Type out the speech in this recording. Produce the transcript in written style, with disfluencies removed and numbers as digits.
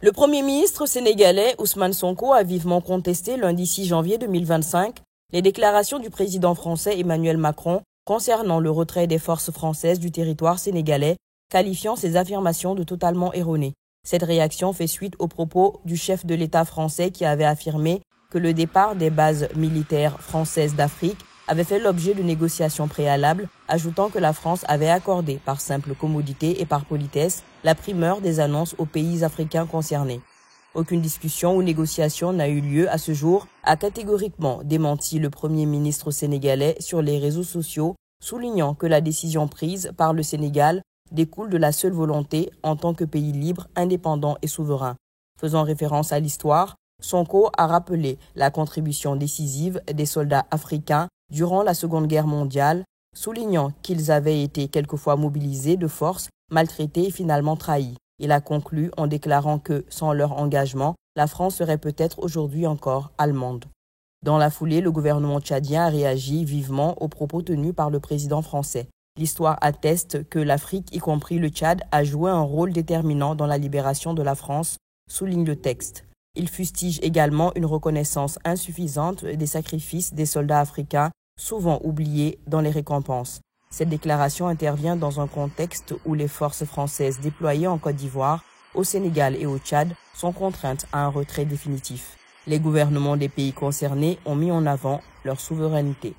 Le Premier ministre sénégalais Ousmane Sonko a vivement contesté lundi 6 janvier 2025 les déclarations du président français Emmanuel Macron concernant le retrait des forces françaises du territoire sénégalais, qualifiant ces affirmations de totalement erronées. Cette réaction fait suite aux propos du chef de l'État français qui avait affirmé que le départ des bases militaires françaises d'Afrique avait fait l'objet de négociations préalables, ajoutant que la France avait accordé, par simple commodité et par politesse, la primeur des annonces aux pays africains concernés. Aucune discussion ou négociation n'a eu lieu à ce jour, a catégoriquement démenti le Premier ministre sénégalais sur les réseaux sociaux, soulignant que la décision prise par le Sénégal découle de la seule volonté en tant que pays libre, indépendant et souverain. Faisant référence à l'histoire, Sonko a rappelé la contribution décisive des soldats africains durant la Seconde Guerre mondiale, soulignant qu'ils avaient été quelquefois mobilisés de force, maltraités et finalement trahis. Il a conclu en déclarant que, sans leur engagement, la France serait peut-être aujourd'hui encore allemande. Dans la foulée, le gouvernement tchadien a réagi vivement aux propos tenus par le président français. L'histoire atteste que l'Afrique, y compris le Tchad, a joué un rôle déterminant dans la libération de la France, souligne le texte. Il fustige également une reconnaissance insuffisante des sacrifices des soldats africains, souvent oubliés dans les récompenses. Cette déclaration intervient dans un contexte où les forces françaises déployées en Côte d'Ivoire, au Sénégal et au Tchad sont contraintes à un retrait définitif. Les gouvernements des pays concernés ont mis en avant leur souveraineté.